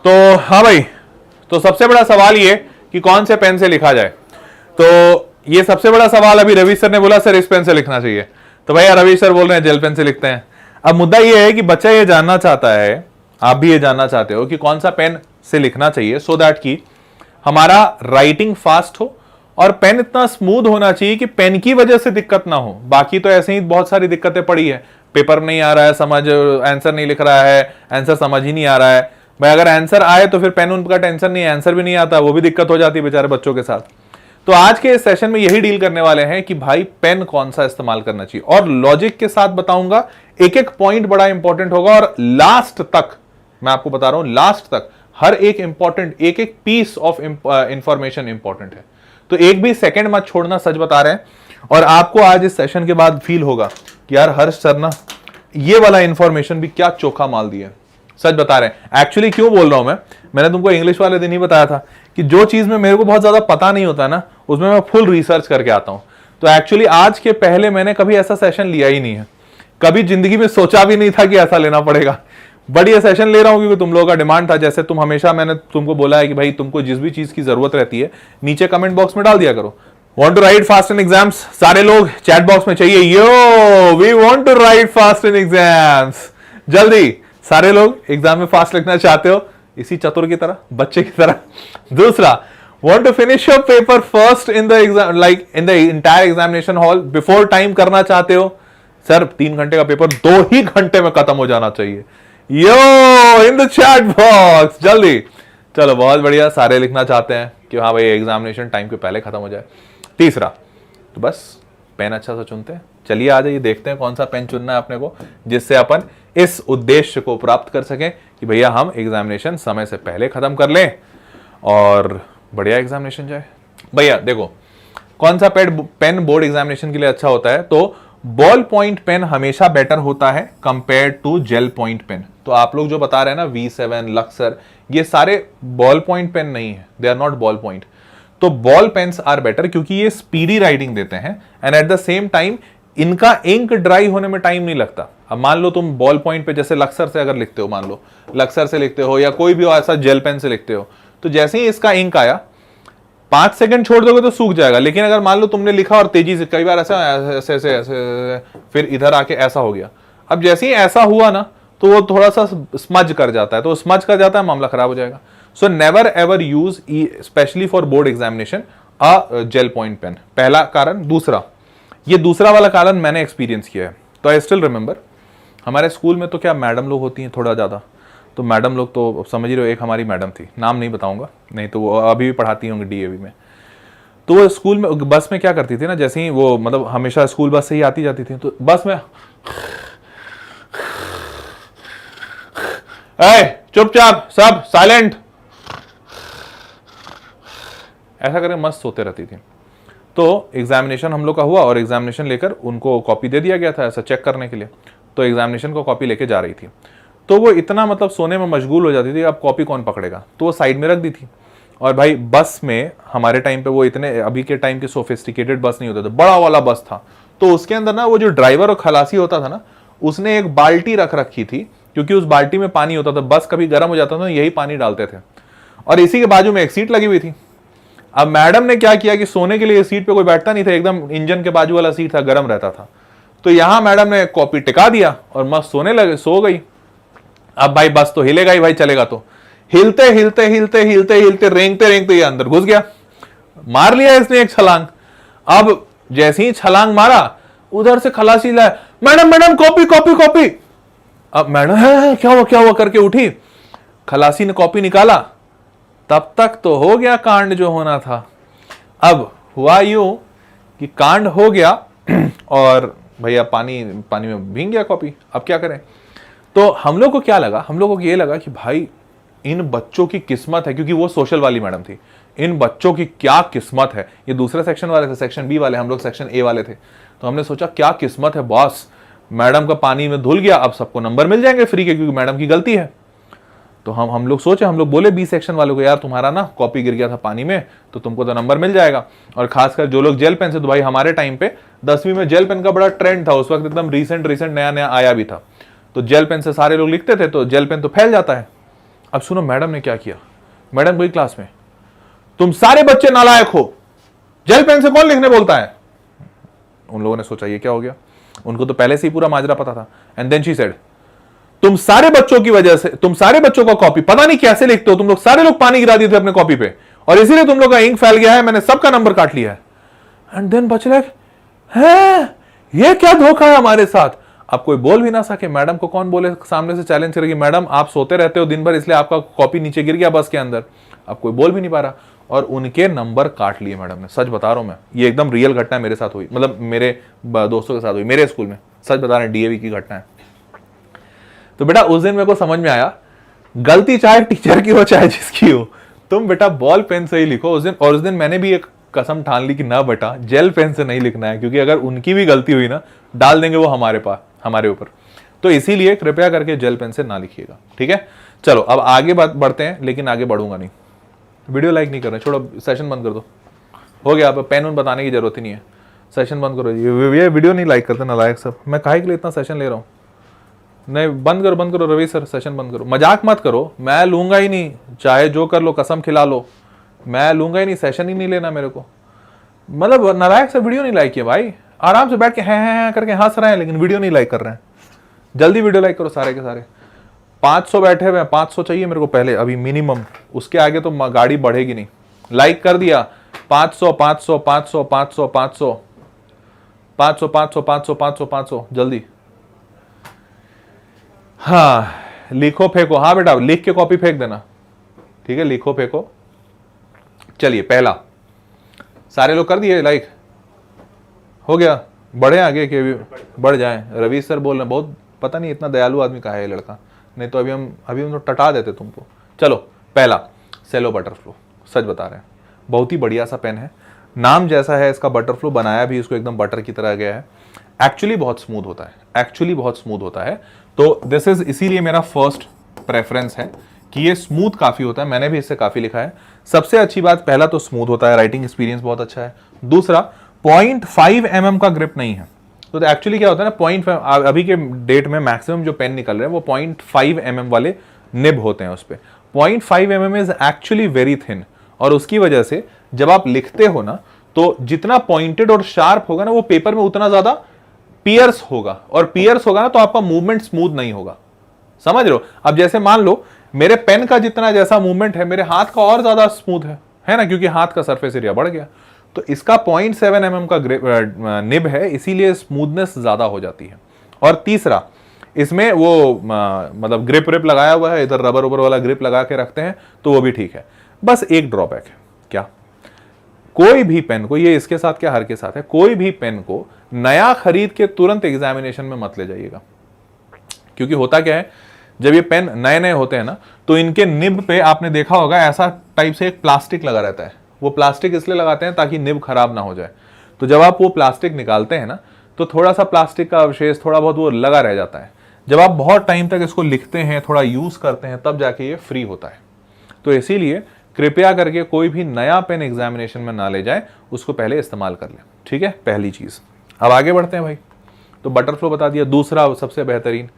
तो हाँ भाई, तो सबसे बड़ा सवाल ये कि कौन से पेन से लिखा जाए। तो ये सबसे बड़ा सवाल अभी रवि सर ने बोला सर इस पेन से लिखना चाहिए, तो भैया रवि सर बोल रहे हैं जेल पेन से लिखते हैं। अब मुद्दा ये है कि बच्चा ये जानना चाहता है, आप भी ये जानना चाहते हो कि कौन सा पेन से लिखना चाहिए सो दैट कि हमारा राइटिंग फास्ट हो और पेन इतना स्मूथ होना चाहिए कि पेन की वजह से दिक्कत ना हो। बाकी तो ऐसे ही बहुत सारी दिक्कतें पड़ी है, पेपर नहीं आ रहा है समझ, आंसर नहीं लिख रहा है, आंसर समझ ही नहीं आ रहा है। भाई अगर आंसर आए तो फिर पेन उनका टेंशन नहीं है, आंसर भी नहीं आता, वो भी दिक्कत हो जाती है बेचारे बच्चों के साथ। तो आज के इस सेशन में यही डील करने वाले हैं कि भाई पेन कौन सा इस्तेमाल करना चाहिए, और लॉजिक के साथ बताऊंगा। एक एक पॉइंट बड़ा इंपॉर्टेंट होगा और लास्ट तक मैं आपको बता रहा हूं, लास्ट तक हर एक इंपॉर्टेंट, एक एक पीस ऑफ इंफॉर्मेशन इंपॉर्टेंट है। तो एक भी सेकंड मत छोड़ना, सच बता रहे हैं। और आपको आज इस सेशन के बाद फील होगा कि यार हर्ष सर ना ये वाला इंफॉर्मेशन भी क्या चोखा माल दिया है, सच बता रहे हैं। एक्चुअली क्यों बोल रहा हूं मैंने तुमको इंग्लिश वाले दिन ही बताया था कि जो चीज में मेरे को बहुत ज्यादा पता नहीं होता ना, उसमें मैं फुल रिसर्च करके आता हूं। तो एक्चुअली आज के पहले मैंने कभी ऐसा सेशन लिया ही नहीं है, कभी जिंदगी में सोचा भी नहीं था कि ऐसा लेना पड़ेगा। बट ये सेशन ले रहा हूं क्योंकि तुम लोगों का डिमांड था। जैसे तुम हमेशा, मैंने तुमको बोला है कि भाई तुमको जिस भी चीज की जरूरत रहती है नीचे कमेंट बॉक्स में डाल दिया करो। Want to write fast in exams, सारे लोग चैट बॉक्स में चाहिए yo we want to write fast in exams. जल्दी सारे लोग एग्जाम में फास्ट लिखना चाहते हो, इसी चतुर की तरह, बच्चे की तरह। दूसरा, want to finish your paper first in the exam, like in the entire examination hall before time करना चाहते हो। सर 3 घंटे का पेपर 2 ही घंटे में खत्म हो जाना चाहिए, यो इन द चैट बॉक्स जल्दी। चलो बहुत बढ़िया, सारे लिखना चाहते हैं कि हाँ भाई एग्जामिनेशन टाइम के पहले खत्म हो जाए। तीसरा, तो बस पेन अच्छा सा चुनते हैं। चलिए आ जाइए, देखते हैं कौन सा पेन चुनना है अपने को, जिससे अपन इस उद्देश्य को प्राप्त कर सकें कि भैया हम एग्जामिनेशन समय से पहले खत्म कर लें और बढ़िया एग्जामिनेशन जाए। भैया देखो, कौन सा पेन बोर्ड एग्जामिनेशन के लिए अच्छा होता है, तो बॉल पॉइंट पेन हमेशा बेटर होता है compare to gel point pen. तो आप लोग जो बता रहे हैं ना V7, लक्सर, ये सारे बॉल पॉइंट पेन नहीं है, they are not ballpoint. तो बॉल पेन्स आर बेटर क्योंकि ये स्पीडी राइटिंग देते हैं and at the same time इनका इंक ड्राई होने में टाइम नहीं लगता। अब मान लो तुम बॉल पॉइंट पे जैसे लक्सर से अगर लिखते हो, मान लो लक्सर से लिखते हो या कोई भी ऐसा जेल पेन से लिखते हो, तो जैसे ही इसका इंक आया 5 सेकंड छोड़ दोगे तो सूख जाएगा। लेकिन अगर मान लो तुमने लिखा और तेजी से, कई बार ऐसा ऐसे ऐसे ऐसे फिर इधर आके ऐसा हो गया, अब जैसे ही ऐसा हुआ ना तो वो थोड़ा सा स्मज कर जाता है, तो स्मज कर जाता है, मामला खराब हो जाएगा। So never ever use, specially for board examination, a gel point pen. पहला कारण। दूसरा, ये दूसरा वाला कारण मैंने एक्सपीरियंस किया है। तो आई स्टिल रिमेंबर, हमारे स्कूल में तो क्या मैडम लोग होती हैं थोड़ा ज़्यादा, तो मैडम लोग तो समझ ही रहे हो, एक हमारी मैडम थी, नाम नहीं बताऊंगा, नहीं तो वो अभी भी पढ़ाती होंगी DAV में। तो वो स्कूल में बस में क्या करती थी ना, जैसे ही वो मतलब हमेशा स्कूल बस से ही आती जाती थी, तो बस में चुपचाप सब साइलेंट ऐसा करके मस्त सोते रहती थी। तो एग्जामिनेशन हम लोग का हुआ और एग्जामिनेशन लेकर उनको कॉपी दे दिया गया था ऐसा चेक करने के लिए। तो एग्जामिनेशन को कॉपी लेके जा रही थी, तो वो इतना मतलब सोने में मशगूल हो जाती थी, अब कॉपी कौन पकड़ेगा, तो वो साइड में रख दी थी। और भाई बस में हमारे टाइम पे वो इतने अभी के टाइम के सोफिस्टिकेटेड बस नहीं होते थे, बड़ा वाला बस था। तो उसके अंदर ना वो जो ड्राइवर और खलासी होता था ना, उसने एक बाल्टी रख रखी थी, क्योंकि उस बाल्टी में पानी होता था, बस कभी गर्म हो जाता था यही पानी डालते थे। और इसी के बाजू में एक सीट लगी हुई थी। अब मैडम ने क्या किया कि सोने के लिए सीट पे कोई बैठता नहीं था, एकदम इंजन के बाजू वाला सीट था, गर्म रहता था। तो यहां मैडम ने कॉपी टिका दिया और मस्त सोने लगे, सो गई। अब भाई बस तो हिलेगा ही भाई, चलेगा तो। हिलते हिलते हिलते हिलते हिलते रेंगते रेंगते ये अंदर घुस गया, मार लिया इसने एक छलांग। अब जैसे ही छलांग मारा, उधर से खलासी लाए, madam madam copy copy copy. अब मैडम है क्या हुआ करके उठी, खलासी ने कॉपी निकाला, तब तक तो हो गया कांड जो होना था। अब हुआ यूं कि कांड हो गया और भैया पानी में भीग गया कॉपी। अब क्या करें। तो हम लोग को क्या लगा, हम लोग को ये लगा कि भाई इन बच्चों की किस्मत है, क्योंकि वो सोशल वाली मैडम थी, इन बच्चों की क्या किस्मत है। ये दूसरे सेक्शन वाले थे, सेक्शन B वाले, हम लोग सेक्शन A वाले थे। तो हमने सोचा क्या किस्मत है बॉस, मैडम का पानी में धुल गया, अब सबको नंबर मिल जाएंगे फ्री के, क्योंकि मैडम की गलती है। तो हम लोग सोचे, हम लोग बोले B सेक्शन वालों को, यार तुम्हारा ना कॉपी गिर गया था पानी में, तो तुमको तो नंबर मिल जाएगा। और खासकर जो लोग जेल पेन से, तो भाई हमारे टाइम पे 10वीं में जेल पेन का बड़ा ट्रेंड था उस वक्त, एकदम रिसेंट नया नया आया भी था। तो जेल पेन से सारे लोग लिखते थे, तो जेल पेन तो फैल जाता है। अब सुनो मैडम ने क्या किया, मैडम गई क्लास में, तुम सारे बच्चे नालायक हो, जेल पेन से कौन लिखने बोलता है। उन लोगों ने सोचा ये क्या हो गया, उनको तो पहले से ही पूरा माजरा पता था। एंड देन शी सेड, तुम सारे बच्चों की वजह से, तुम सारे बच्चों का कॉपी पता नहीं कैसे लिखते हो, तुम लोग सारे लोग पानी गिरा दिए थे अपने कॉपी पे, और इसीलिए तुम लोग का इंक फैल गया है, मैंने सबका नंबर काट लिया है। एंड देन बच रहे हैं, ये क्या धोखा है हमारे साथ। अब कोई बोल भी ना सके, मैडम को कौन बोले, सामने से चैलेंज करेगी, मैडम आप सोते रहते हो दिन भर इसलिए आपका कॉपी नीचे गिर गया बस के अंदर। अब कोई बोल भी नहीं पा रहा, और उनके नंबर काट लिए मैडम ने। सच बता रहा हूं मैं, ये एकदम रियल घटना मेरे साथ हुई, मतलब मेरे दोस्तों के साथ हुई, मेरे स्कूल में, सच बता रहे हैं, डीएवी की घटना है। तो बेटा उस दिन मेरे को समझ में आया, गलती चाहे टीचर की हो चाहे जिसकी हो, तुम बेटा बॉल पेन से ही लिखो उस दिन। और उस दिन मैंने भी एक कसम ठान ली कि ना बेटा जेल पेन से नहीं लिखना है, क्योंकि अगर उनकी भी गलती हुई ना, डाल देंगे वो हमारे पास, हमारे ऊपर। तो इसीलिए कृपया करके जेल पेन से ना लिखिएगा, ठीक है। चलो अब आगे बढ़ते हैं, लेकिन आगे बढ़ूंगा नहीं। वीडियो लाइक नहीं कर रहे, छोड़ो, सेशन बंद कर दो, हो गया। अब पेन उन बताने की जरूरत ही नहीं है, सेशन बंद करो। ये वीडियो नहीं लाइक करते नालायक सब। मैं काहे के लिए इतना सेशन ले रहा हूँ, नहीं बंद करो रवि सर, सेशन बंद करो। मजाक मत करो, मैं लूंगा ही नहीं, चाहे जो कर लो, कसम खिला लो, मैं लूंगा ही नहीं, सेशन ही नहीं लेना मेरे को। मतलब नालायक से वीडियो नहीं लाइक किया भाई, आराम से बैठ के हैं करके हंस रहे हैं, लेकिन वीडियो नहीं लाइक कर रहे हैं। जल्दी वीडियो लाइक करो सारे के सारे। 500 बैठे हुए हैं, 500 चाहिए मेरे को पहले अभी मिनिमम, उसके आगे तो गाड़ी बढ़ेगी नहीं। लाइक कर दिया, 500 500 500 500 500 500 500 500 500 500 जल्दी। हाँ लिखो फेंको, हाँ बेटा लिख के कॉपी फेंक देना, ठीक है, लिखो फेंको। चलिए पहला, सारे लोग कर दिए लाइक, हो गया। बढ़े आगे के भी बढ़ जाएं। रवि सर बोल रहे हैं, बहुत पता नहीं इतना दयालु आदमी कहाँ है ये लड़का, नहीं तो अभी हम तो टटा देते तुमको। चलो पहला सेलो बटरफ्लो, सच बता रहे हैं, बहुत ही बढ़िया सा पेन है, नाम जैसा है इसका, बटरफ्लो, बनाया भी इसको एकदम बटर की तरह गया है। एक्चुअली बहुत स्मूथ होता है, एक्चुअली बहुत स्मूथ होता है। तो दिस इज इसीलिए मेरा फर्स्ट प्रेफरेंस है कि ये स्मूथ काफी होता है, मैंने भी इससे काफी लिखा है। सबसे अच्छी बात, पहला तो स्मूथ होता है, राइटिंग एक्सपीरियंस बहुत अच्छा है। दूसरा 0.5 mm का ग्रिप नहीं है। तो एक्चुअली क्या होता है ना, 0.5 अभी के डेट में मैक्सिमम जो पेन निकल रहे हैं वो 0.5 mm वाले निब होते हैं उस पर। 0.5 mm is actually very thin, और उसकी वजह से जब आप लिखते हो ना, तो जितना पॉइंटेड और शार्प होगा ना वो पेपर में उतना ज्यादा पियर्स होगा, और पियर्स होगा ना तो आपका मूवमेंट स्मूथ नहीं होगा, समझ रहे हो। अब जैसे मान लो मेरे पेन का जितना जैसा मूवमेंट है, मेरे हाथ का और ज्यादा स्मूथ है ना, क्योंकि हाथ का सरफेस एरिया बढ़ गया। तो इसका 0.7 mm का निब है, इसीलिए स्मूथनेस ज्यादा हो जाती है। और तीसरा, इसमें वो मतलब ग्रिप लगाया हुआ है, इधर रबर उबर वाला ग्रिप लगा के रखते हैं, तो वो भी ठीक है। बस एक ड्रॉबैक है, क्या, कोई भी पेन को, ये इसके साथ क्या हर के साथ है, कोई भी पेन को नया खरीद के तुरंत एग्जामिनेशन में मत ले जाइएगा। क्योंकि होता क्या है, जब ये पेन नए नए होते हैं ना, तो इनके निब पे आपने देखा होगा ऐसा टाइप से एक प्लास्टिक लगा रहता है। वो प्लास्टिक इसलिए लगाते हैं ताकि निब खराब ना हो जाए। तो जब आप वो प्लास्टिक निकालते हैं ना, तो थोड़ा सा प्लास्टिक का अवशेष थोड़ा बहुत वो लगा रह जाता है। जब आप बहुत टाइम तक इसको लिखते हैं, थोड़ा यूज करते हैं, तब जाके ये फ्री होता है। तो इसीलिए कृपया करके कोई भी नया पेन एग्जामिनेशन में ना ले जाए, उसको पहले इस्तेमाल कर ले, ठीक है, पहली चीज। अब आगे बढ़ते हैं भाई। तो बटरफ्लो बता दिया। दूसरा सबसे बेहतरीन,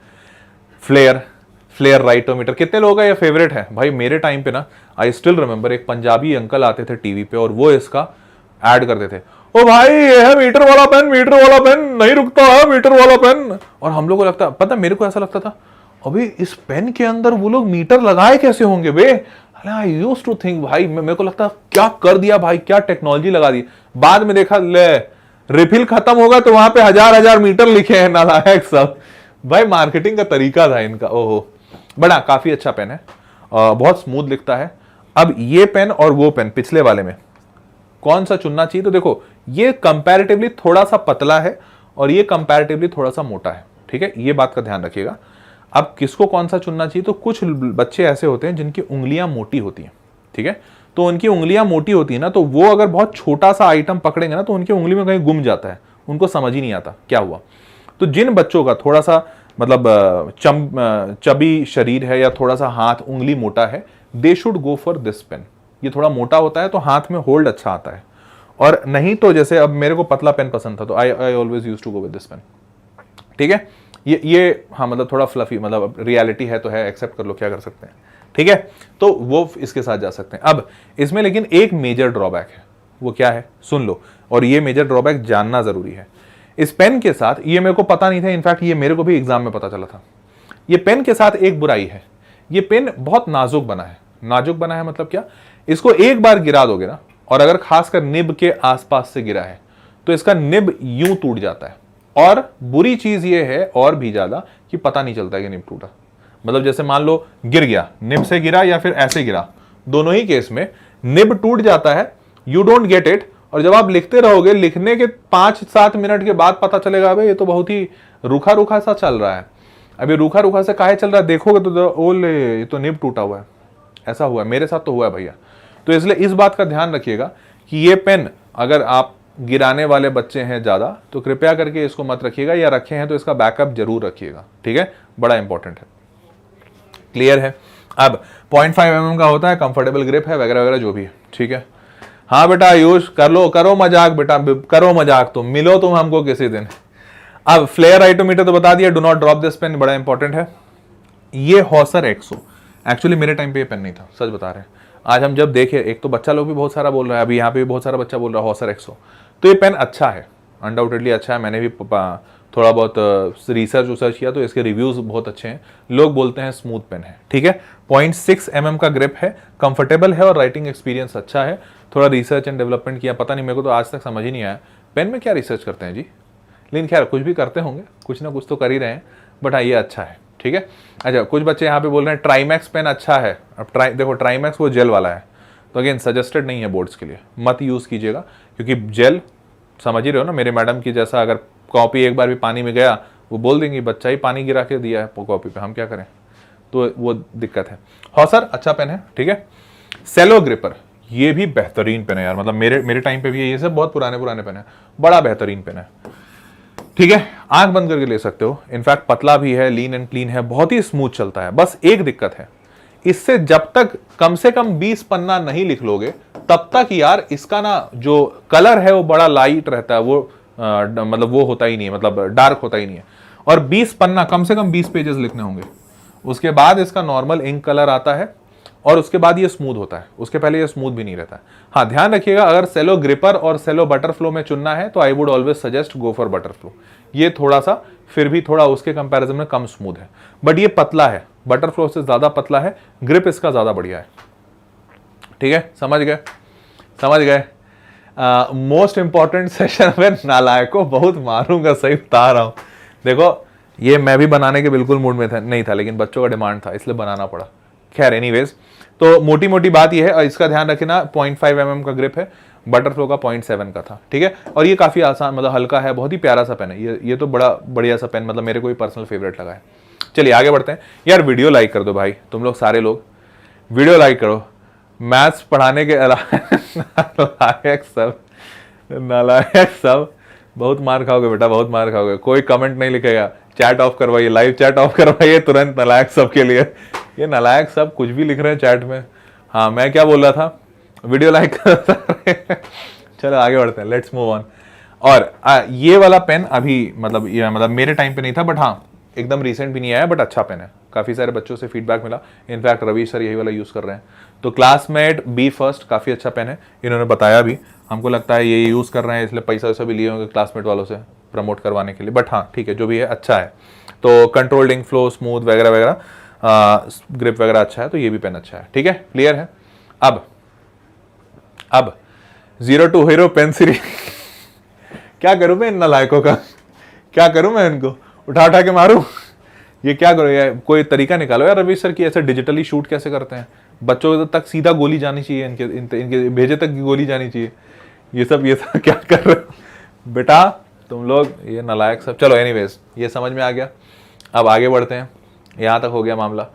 फ्लेयर राइटोमीटर। कितने लोगों का ये फेवरेट है भाई? मेरे टाइम पे ना, आई स्टिल रिमेंबर, एक पंजाबी अंकल आते थे टीवी पे और वो इसका ऐड करते थे, ओ भाई ये है मीटर वाला पेन, मीटर वाला पेन नहीं रुकता है, मीटर वाला पेन। और हम लोग को लगता, पता मेरे को ऐसा लगता था, अभी इस पेन के अंदर वो लोग मीटर लगाए कैसे होंगे बे? आई यूज्ड टू थिंक, भाई मेरे को लगता क्या कर दिया भाई, क्या टेक्नोलॉजी लगा दी। बाद में देखा, ले रिफिल खत्म होगा तो वहां पे हजार मीटर लिखे हैं, नालायक सब। भाई मार्केटिंग का तरीका था इनका। ओहो, बड़ा काफी अच्छा पेन है, बहुत स्मूथ लिखता है। अब ये पेन और वो पेन पिछले वाले में कौन सा चुनना चाहिए? तो देखो, ये कंपैरेटिवली थोड़ा सा पतला है और ये कंपैरेटिवली थोड़ा सा मोटा है, ठीक है, ये बात का ध्यान रखिएगा। अब किसको कौन सा चुनना चाहिए? तो कुछ बच्चे ऐसे होते हैं जिनकी उंगलियां मोटी होती हैं, ठीक है, तो उनकी उंगलियां मोटी होती है ना, तो वो अगर बहुत छोटा सा आइटम पकड़ेंगे ना, तो उनकी उंगली में कहीं गुम जाता है, उनको समझ ही नहीं आता क्या हुआ। तो जिन बच्चों का थोड़ा सा मतलब चबी शरीर है या थोड़ा सा हाथ उंगली मोटा है, they should go for this pen. ये थोड़ा मोटा होता है तो हाथ में होल्ड अच्छा आता है। और नहीं तो जैसे अब मेरे को पतला पेन पसंद था, तो I always use to go with this pen, ठीक है। ये हाँ, मतलब थोड़ा फ्लफी, मतलब रियलिटी है तो है, एक्सेप्ट कर लो, क्या कर सकते हैं। ठीक है, तो वो इसके साथ जा सकते हैं। अब इसमें लेकिन एक मेजर ड्रॉबैक है, वो क्या है सुन लो, और ये मेजर ड्रॉबैक जानना जरूरी है। इस पेन के साथ, ये मेरे को पता नहीं था, इनफैक्ट ये मेरे को भी एग्जाम में पता चला था, ये पेन के साथ एक बुराई है, ये पेन बहुत नाजुक बना है। नाजुक बना है मतलब क्या, इसको एक बार गिरा दोगे ना, और अगर खासकर निब के आसपास से गिरा है तो इसका निब यूं टूट जाता है। और बुरी चीज ये है और भी ज्यादा कि पता नहीं चलता है कि निब टूटा। मतलब जैसे मान लो गिर गया, निब से गिरा या फिर ऐसे गिरा, दोनों ही केस में निब टूट जाता है, यू डोंट गेट इट। और जब आप लिखते रहोगे, लिखने के 5-7 मिनट के बाद पता चलेगा भाई ये तो बहुत ही रूखा रूखा सा चल रहा है। अभी रूखा रूखा से काहे चल रहा है, देखोगे तो ओले ये तो निब टूटा हुआ है। ऐसा हुआ है, मेरे साथ तो हुआ है भैया। तो इसलिए इस बात का ध्यान रखिएगा कि ये पेन अगर आप गिराने वाले बच्चे हैं ज्यादा तो कृपया करके इसको मत रखिएगा, या रखे हैं तो इसका बैकअप जरूर रखिएगा, ठीक है, बड़ा इंपॉर्टेंट है। क्लियर है। अब 0.5 mm का होता है, कंफर्टेबल ग्रिप है वगैरह वगैरह जो भी है, ठीक है। हाँ बेटा यूज कर लो, करो मजाक बेटा, करो मजाक, तुम मिलो तुम हमको किसी दिन। अब फ्लेयर आइटोमीटर तो बता दिया, do not drop this pen, बड़ा इंपॉर्टेंट है। ये हॉसर एक्सो, एक्चुअली मेरे टाइम पे ये पेन नहीं था, सच बता रहे हैं। आज हम जब देखे, एक तो बच्चा लोग भी बहुत सारा बोल रहा है, अभी यहाँ पे भी बहुत सारा बच्चा बोल रहा है हॉसर एक्सो, तो ये पेन अच्छा है, अनडाउटेडली अच्छा है। मैंने भी थोड़ा बहुत रिसर्च किया तो इसके रिव्यूज बहुत अच्छे हैं, लोग बोलते हैं स्मूथ पेन है, ठीक है। 0.6 mm का ग्रिप है, कंफर्टेबल है और राइटिंग एक्सपीरियंस अच्छा है। थोड़ा रिसर्च एंड डेवलपमेंट किया, पता नहीं मेरे को तो आज तक समझ ही नहीं आया पेन में क्या रिसर्च करते हैं जी, लेकिन खैर कुछ भी करते होंगे, कुछ ना कुछ तो कर ही रहे हैं, बट हाँ ये अच्छा है, ठीक है। अच्छा, कुछ बच्चे यहाँ पे बोल रहे हैं ट्राईमैक्स पेन अच्छा है। अब देखो ट्राईमैक्स वो जेल वाला है, तो अगेन सजेस्टेड नहीं है बोर्ड्स के लिए, मत यूज़ कीजिएगा, क्योंकि जेल समझ ही रहे हो ना, मेरे मैडम की जैसा अगर कॉपी एक बार भी पानी में गया, वो बोल देंगी बच्चा ही पानी गिरा के दिया है कॉपी पे, हम क्या करें, तो वो दिक्कत है। हॉसर अच्छा पेन है, ठीक है। सेलो ग्रिपर, ये भी बेहतरीन पेन है यार, मतलब मेरे टाइम पे भी ये सब बहुत पुराने पेन है, बड़ा बेहतरीन पेन है, ठीक है। आंख बंद करके ले सकते हो, इनफैक्ट पतला भी है, लीन एंड क्लीन है, बहुत ही स्मूथ चलता है। बस एक दिक्कत है, इससे जब तक कम से कम 20 पन्ना नहीं लिख लोगे तब तक यार इसका ना जो कलर है वो बड़ा लाइट रहता है, वो मतलब वो होता ही नहीं है, मतलब डार्क होता ही नहीं है। और 20 पन्ना कम से कम 20 पेजेस लिखने होंगे, उसके बाद इसका नॉर्मल इंक कलर आता है और उसके बाद ये स्मूथ होता है, उसके पहले ये स्मूथ भी नहीं रहता है। हाँ ध्यान रखिएगा, अगर सेलो ग्रिपर और सेलो बटरफ्लो में चुनना है तो I would always suggest go for Butterflow. ये थोड़ा सा फिर भी थोड़ा उसके कंपैरिजन में कम स्मूथ है, बट ये पतला है, बटरफ्लो से ज्यादा पतला है, ग्रिप इसका ज्यादा बढ़िया है, ठीक है। समझ गए। मोस्ट इंपॉर्टेंट सेशन में नालायकों बहुत मारूंगा, सही बता रहा हूं। देखो ये मैं भी बनाने के बिल्कुल मूड में नहीं था, लेकिन बच्चों का डिमांड था इसलिए बनाना पड़ा। खैर एनीवेज, तो मोटी मोटी बात ये है, और इसका ध्यान रखना 0.5 mm का ग्रिप है, बटरफ्लो का 0.7 का था, ठीक है। और ये काफी आसान, मतलब हल्का है, बहुत ही प्यारा सा पेन है ये तो बड़ा बढ़िया सा पेन, मतलब मेरे को भी पर्सनल फेवरेट लगा है। चलिए आगे बढ़ते हैं। यार वीडियो लाइक कर दो भाई, तुम लोग सारे लोग वीडियो लाइक करो। मैथ्स पढ़ाने के नालायक सब बहुत मार खाओगे बेटा, बहुत मार खाओगे। कोई कमेंट नहीं लिखेगा, चैट ऑफ करवाइए, लाइव चैट ऑफ करवाइए तुरंत, नालायक सब के लिए। ये नालायक सब कुछ भी लिख रहे हैं चैट में। हाँ मैं क्या बोल रहा था, वीडियो लाइक चलो आगे बढ़ते हैं, लेट्स मूव ऑन। और ये वाला पेन अभी मतलब मेरे टाइम पे नहीं था, बट हाँ एकदम रिसेंट भी नहीं आया, बट अच्छा पेन है, काफी सारे बच्चों से फीडबैक मिला, इनफैक्ट रवि सर यही वाला यूज कर रहे हैं। तो क्लासमेट बी फर्स्ट काफी अच्छा पेन है, इन्होंने बताया भी, हमको लगता है ये यूज कर रहे हैं इसलिए पैसा वैसा भी लिए होंगे क्लासमेट वालों से प्रमोट करवाने के लिए, बट हाँ ठीक है जो भी है अच्छा है। तो कंट्रोल्ड इंक फ्लो, स्मूथ वगैरह वगैरह, ग्रिप वगैरह अच्छा है, तो ये भी पेन अच्छा है, ठीक है, क्लियर है। अब 0 to हीरो पेन सीरीज क्या करूं मैं इन नालायकों का, क्या करूं मैं इनको उठा के मारूं, ये क्या करो यार, कोई तरीका निकालो यार रवि सर की, ऐसे डिजिटली शूट कैसे करते हैं, बच्चों तक सीधा गोली जानी चाहिए, इनके भेजे तक गोली जानी चाहिए, ये सब क्या कर रहे हो बेटा तुम लोग, ये नालायक सब। चलो एनीवेज ये समझ में आ गया, अब आगे बढ़ते हैं, यहाँ तक हो गया मामला।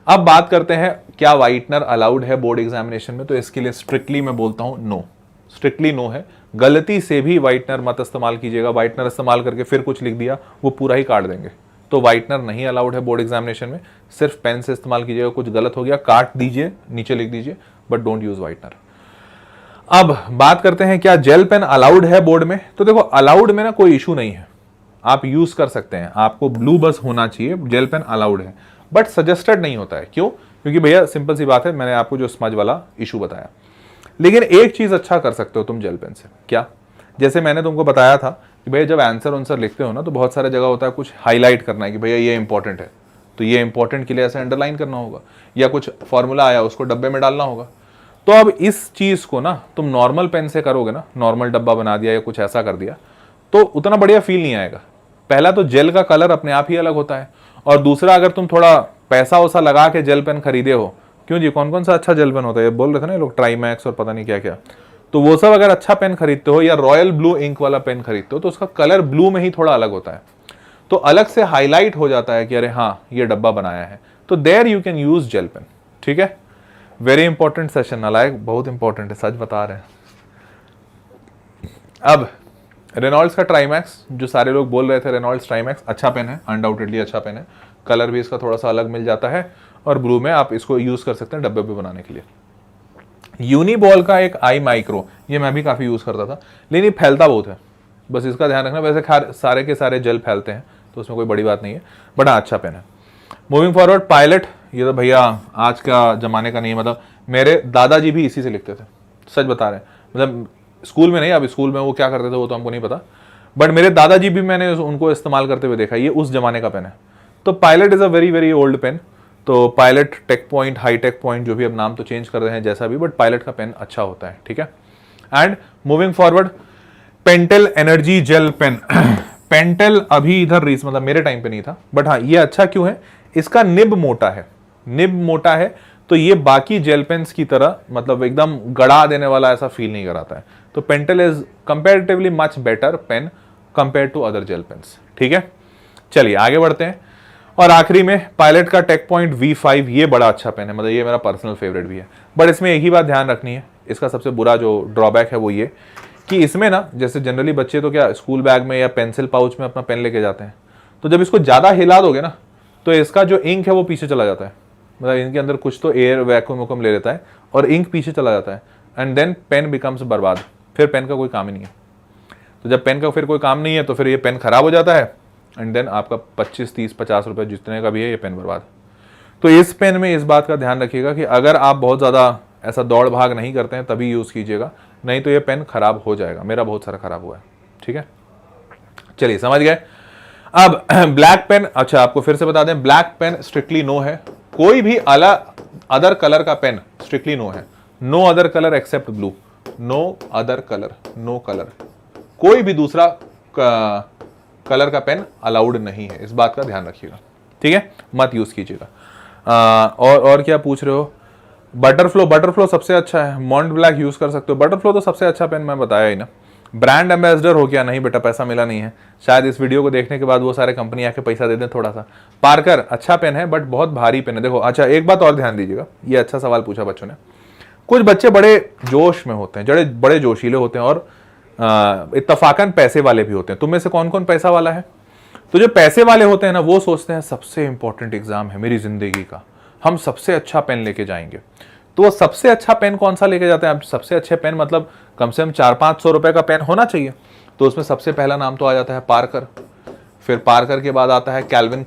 अब बात करते हैं क्या वाइटनर अलाउड है बोर्ड एग्जामिनेशन में, तो इसके लिए स्ट्रिक्टली मैं बोलता हूँ नो, स्ट्रिक्टली नो है। गलती से भी वाइटनर मत इस्तेमाल कीजिएगा, वाइटनर इस्तेमाल करके फिर कुछ लिख दिया वो पूरा ही काट देंगे, तो वाइटनर नहीं अलाउड है बोर्ड एग्जामिनेशन में, सिर्फ पेन से इस्तेमाल कीजिएगा, कुछ गलत हो गया काट दीजिए, नीचे लिख दीजिए, बट डोंट यूज वाइटनर। अब बात करते हैं क्या जेल पेन अलाउड है बोर्ड में, तो देखो अलाउड में ना कोई इशू नहीं है, आप यूज कर सकते हैं, आपको ब्लू बस होना चाहिए, जेल पेन अलाउड है, बट सजेस्टेड नहीं होता है। क्यों? क्योंकि भैया सिंपल सी बात है, मैंने आपको जो स्मज वाला इशू बताया। लेकिन एक चीज अच्छा कर सकते हो तुम जेल पेन से, क्या? जैसे मैंने तुमको बताया था कि भैया जब आंसर लिखते हो ना, तो बहुत सारे जगह होता है कुछ हाईलाइट करना है कि भैया ये इंपॉर्टेंट है, तो ये इंपॉर्टेंट के लिए ऐसे अंडरलाइन करना होगा, या कुछ फॉर्मूला आया उसको डब्बे में डालना होगा। तो अब इस चीज को ना तुम नॉर्मल पेन से करोगे ना, नॉर्मल डब्बा बना दिया या कुछ ऐसा कर दिया, तो उतना बढ़िया फील नहीं आएगा। पहला तो जेल का कलर अपने आप ही अलग होता है, और दूसरा अगर तुम थोड़ा पैसा वैसा लगा के जेल पेन खरीदे हो, क्यों जी, कौन कौन सा अच्छा जेल पेन होता है, ये बोल रहे थे ना लोग, ट्राईमैक्स और पता नहीं क्या क्या, तो वो सब अगर अच्छा पेन खरीदते हो या रॉयल ब्लू इंक वाला पेन खरीदते हो, तो उसका कलर ब्लू में ही थोड़ा अलग होता है, तो अलग से हाईलाइट हो जाता है कि अरे हाँ ये डब्बा बनाया है, तो there you can use gel pen. ठीक है, वेरी इंपॉर्टेंट सेशन, नालायक बहुत इंपॉर्टेंट है, सच बता रहे हैं। अब रेनॉल्ड्स का ट्राईमैक्स, जो सारे लोग बोल रहे थे रेनॉल्ड्स ट्राईमैक्स अच्छा पेन है, अनडाउटेडली अच्छा पेन है, कलर भी इसका थोड़ा सा अलग मिल जाता है, और ब्लू में आप इसको यूज कर सकते हैं डब्बे पे बनाने के लिए। यूनिबॉल का एक आई माइक्रो, ये मैं भी काफी यूज करता था, लेकिन ये फैलता बहुत है, बस इसका ध्यान रखना। वैसे सारे के सारे जेल फैलते हैं, तो उसमें कोई बड़ी बात नहीं है, बट हाँ अच्छा पेन है। मूविंग फॉरवर्ड, पायलट, ये तो भैया आज का जमाने का नहीं है, मतलब मेरे दादाजी भी इसी से लिखते थे, सच बता रहे हैं, मतलब स्कूल में नहीं, अब स्कूल में वो क्या करते थे वो तो हमको नहीं पता, बट मेरे दादाजी भी मैंने उनको इस्तेमाल करते हुए देखा, ये उस जमाने का पेन है। तो Pilot is a very very old pen, तो Pilot, tech point, high tech point, जो भी अब नाम तो चेंज कर रहे हैं जैसा भी, बट पायलट का पेन अच्छा होता है। ठीक है, and moving forward, Pentel energy gel pen. Pentel अभी इधर रीस, मतलब मेरे टाइम पे नहीं था, बट हाँ ये अच्छा क्यों है, इसका निब मोटा है, निब मोटा है, तो ये बाकी जेल पेन्स की तरह मतलब एकदम गड़ा देने वाला ऐसा फील नहीं कराता है, तो Pentel is comparatively much better pen compare to other gel pens. ठीक है, चलिए आगे बढ़ते हैं, और आखिरी में पायलट का टेक पॉइंट V5, ये बड़ा अच्छा पेन है, मतलब ये मेरा पर्सनल फेवरेट भी है, बट इसमें एक ही बात ध्यान रखनी है, इसका सबसे बुरा जो ड्रॉबैक है वो ये कि इसमें ना, जैसे जनरली बच्चे तो क्या स्कूल बैग में या पेंसिल पाउच में अपना पेन लेके जाते हैं, तो जब इसको ज़्यादा हिला दोगे ना, तो इसका जो इंक है वो पीछे चला जाता है, मतलब इनके अंदर कुछ तो एयर वैक्यूम ले लेता है और इंक पीछे चला जाता है, एंड देन पेन बिकम्स बर्बाद, फिर पेन का कोई काम ही नहीं है। तो जब पेन का फिर कोई काम नहीं है, तो फिर ये पेन खराब हो जाता है, एंड देन आपका 25, 30, 50 रुपये जितने का भी है ये पेन बर्बाद। तो इस पेन में इस बात का ध्यान रखिएगा कि अगर आप बहुत ज़्यादा ऐसा दौड़ भाग नहीं करते हैं तभी यूज़ कीजिएगा, नहीं तो ये पेन खराब हो जाएगा, मेरा बहुत सारा खराब हुआ है। ठीक है, चलिए समझ गए। अब ब्लैक पेन, अच्छा आपको फिर से बता दें, ब्लैक पेन स्ट्रिक्टली नो है, कोई भी अदर कलर का पेन स्ट्रिक्टली नो है, no other colour except blue, no other colour, no colour, कोई भी दूसरा कलर का पेन अलाउड नहीं है, इस बात का ध्यान रखिएगा। ठीक है, मत यूज कीजिएगा। और क्या पूछ रहे हो, बटरफ्लो, बटरफ्लो सबसे अच्छा है, मॉन्ट ब्लैक यूज कर सकते हो, बटरफ्लो तो सबसे अच्छा पेन मैं बताया ही ना। ब्रांड एम्बेसडर हो क्या, नहीं बेटा पैसा मिला नहीं है, शायद इस वीडियो को देखने के बाद वो सारे कंपनी आके पैसा दे दें थोड़ा सा। पार्कर अच्छा पेन है बट बहुत भारी पेन है। देखो अच्छा एक बात और ध्यान दीजिएगा, ये अच्छा सवाल पूछा बच्चों ने, कुछ बच्चे बड़े जोश में होते हैं, बड़े जोशीले होते हैं और इत्तफाकन पैसे वाले भी होते हैं। तुम में से कौन कौन पैसा वाला है? तो जो पैसे वाले होते हैं ना, वो सोचते हैं सबसे इंपॉर्टेंट एग्जाम है मेरी जिंदगी का, हम सबसे अच्छा पेन लेके जाएंगे। तो वो सबसे अच्छा पेन कौन सा लेके जाते हैं? अब सबसे अच्छे पेन मतलब कम से कम 400-500 रुपए का पेन होना चाहिए। तो उसमें सबसे पहला नाम तो आ जाता है पार्कर, फिर पार्कर के बाद आता है कैल्विन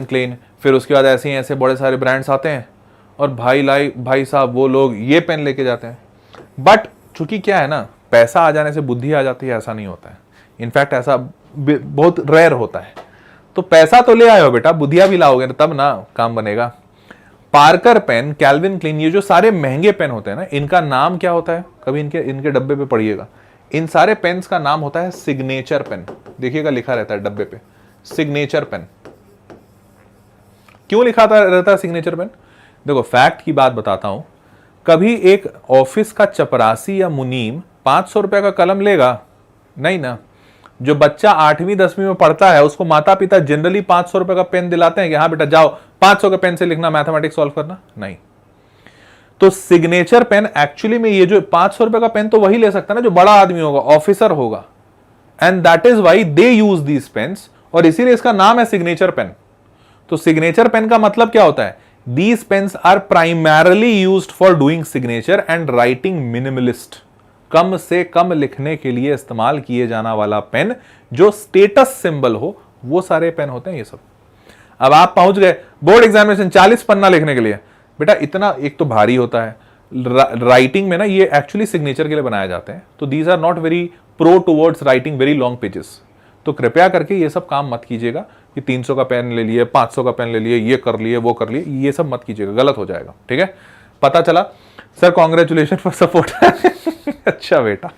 क्लेन, फिर उसके बाद ऐसे ही ऐसे बड़े सारे ब्रांड्स आते हैं और भाई साहब वो लोग ये पेन लेके जाते हैं। बट चूंकि क्या है ना, पैसा आ जाने से बुद्धि आ जाती है, ऐसा नहीं होता है। इनफैक्ट ऐसा बहुत रेयर होता है। तो पैसा तो ले आयो बेटा, बुद्धिया भी लाओगे तब ना काम बनेगा। पार्कर पेन, कैल्विन क्लेन, ये जो सारे महंगे पेन होते हैं ना, इनका नाम क्या होता है? कभी इनके डब्बे पे पढ़िएगा। इन सारे पेन्स का नाम होता है सिग्नेचर पेन। देखिएगा लिखा रहता है डब्बे पे सिग्नेचर पेन। क्यों लिखा रहता है सिग्नेचर पेन? देखो फैक्ट की बात बताता हूं, कभी एक ऑफिस का चपरासी या मुनीम 500 रुपए का कलम लेगा? नहीं ना। जो बच्चा 8वीं 10वीं में पढ़ता है उसको माता पिता जनरली 500 रुपए का पेन दिलाते हैं कि हाँ बेटा जाओ 500 के पेन से लिखना, मैथमेटिक्स सॉल्व करना? नहीं। तो सिग्नेचर पेन एक्चुअली में, ये जो 500 रुपए का पेन तो वही ले सकता है ना जो बड़ा आदमी होगा, ऑफिसर होगा, and that is why they use these pens, और इसीलिए इसका नाम है सिग्नेचर पेन। तो सिग्नेचर पेन का मतलब क्या होता है? These pens are primarily used for doing signature and writing minimalist. कम से कम लिखने के लिए इस्तेमाल किए जाना वाला पेन, जो स्टेटस सिंबल हो, वो सारे पेन होते हैं ये सब। अब आप पहुंच गए बोर्ड एग्जामिनेशन 40 पन्ना लिखने के लिए, बेटा इतना एक तो भारी होता है, राइटिंग में ना ये एक्चुअली सिग्नेचर के लिए बनाए जाते हैं, तो these are not very pro towards writing very long pages. तो कृपया करके ये सब काम मत कीजिएगा कि 300 का पेन ले लिए, 500 का पेन ले लिए, ये कर लिए वो कर लिए, ये सब मत कीजिएगा, गलत हो जाएगा। ठीक है, पता चला सर कॉन्ग्रेचुलेशन फॉर सपोर्ट अच्छा बेटा,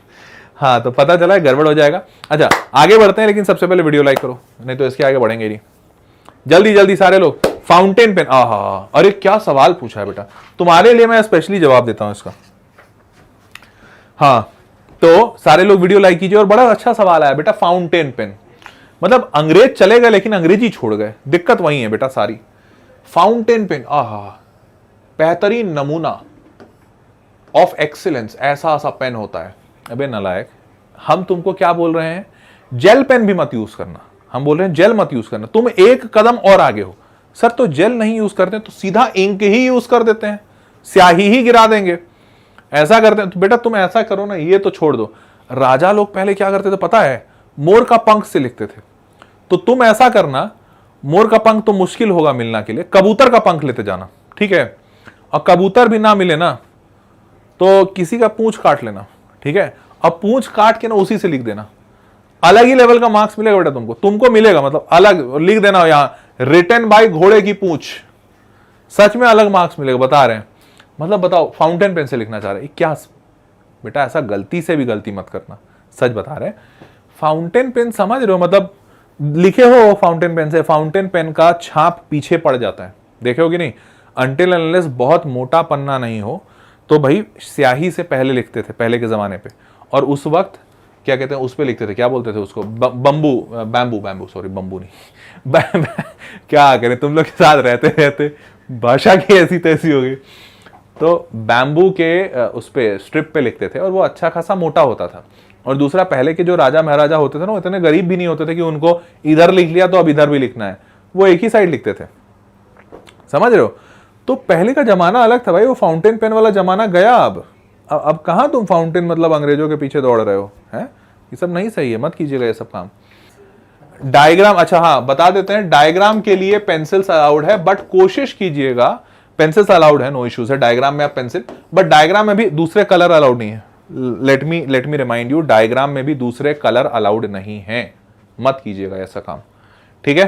हाँ तो पता चला है गड़बड़ हो जाएगा। अच्छा आगे बढ़ते हैं, लेकिन सबसे पहले वीडियो लाइक करो, नहीं तो इसके आगे बढ़ेंगे नहीं। जल्दी जल्दी सारे लोग, फाउंटेन पेन, आहा अरे क्या सवाल पूछा है बेटा, तुम्हारे लिए मैं स्पेशली जवाब देता हूं इसका। हाँ तो सारे लोग वीडियो लाइक कीजिए, और बड़ा अच्छा सवाल आया बेटा, फाउंटेन पेन मतलब अंग्रेज चले गए लेकिन अंग्रेजी छोड़ गए, दिक्कत वही है बेटा सारी। फाउंटेन पेन, आहा बेहतरीन नमूना ऑफ एक्सीलेंस, ऐसा सा पेन होता है। अबे नालायक, हम तुमको क्या बोल रहे हैं, जेल पेन भी मत यूज करना, हम बोल रहे हैं जेल मत यूज करना, तुम एक कदम और आगे हो। सर तो जेल नहीं यूज करते तो सीधा इंक ही यूज कर देते हैं, स्याही ही गिरा देंगे, ऐसा करते हैं। तो बेटा तुम ऐसा करो ना, ये तो छोड़ दो। राजा लोग पहले क्या करते थे पता है, मोर का पंख से लिखते थे, तो तुम ऐसा करना, मोर का पंख तो मुश्किल होगा मिलना के लिए, कबूतर का पंख लेते जाना, ठीक है। और कबूतर भी ना मिले ना तो किसी का पूंछ काट लेना, ठीक है। अब पूंछ काट के ना उसी से लिख देना, अलग ही लेवल का मार्क्स मिलेगा बेटा तुमको मिलेगा, मतलब अलग लिख देना यहां, रिटन बाय घोड़े की पूंछ, सच में अलग मार्क्स मिलेगा, बता रहे हैं। मतलब बताओ फाउंटेन पेन से लिखना चाह रहे हैं क्या बेटा, ऐसा गलती से भी गलती मत करना, सच बता रहे हैं। फाउंटेन पेन समझ रहे हो, मतलब लिखे हो फाउंटेन पेन से, फाउंटेन पेन का छाप पीछे पड़ जाता है, देखे हो कि नहीं, अनटिल अनलेस बहुत मोटा पन्ना नहीं हो तो भाई स्याही से पहले लिखते थे पहले के जमाने पे, और उस वक्त क्या कहते हैं उस पे लिखते थे, क्या बोलते थे उसको, बैम्बू सॉरी बम्बू नहीं क्या करें तुम लोग के साथ रहते रहते भाषा की ऐसी तैसी हो गई। तो बैम्बू के उस पे स्ट्रिप पे लिखते थे और वो अच्छा खासा मोटा होता था। और दूसरा पहले के जो राजा महाराजा होते थे ना, वो इतने गरीब भी नहीं होते थे कि उनको इधर लिख लिया तो अब इधर भी लिखना है, वो एक ही साइड लिखते थे, समझ रहे हो। तो पहले का जमाना अलग था भाई, वो फाउंटेन पेन वाला जमाना गया। अब कहां तुम फाउंटेन मतलब अंग्रेजों के पीछे दौड़ रहे हो, हैं ये सब नहीं सही है, मत कीजिएगा ये सब काम। डायग्राम, अच्छा हाँ बता देते हैं, डायग्राम के लिए पेंसिल्स अलाउड है, बट कोशिश कीजिएगा, पेंसिल्स अलाउड है, नो इश्यूज है, डायग्राम में आप पेंसिल, बट डायग्राम में भी दूसरे कलर अलाउड नहीं है। Let me remind you, diagram में भी दूसरे कलर अलाउड नहीं है, मत कीजिएगा ऐसा काम, ठीक है।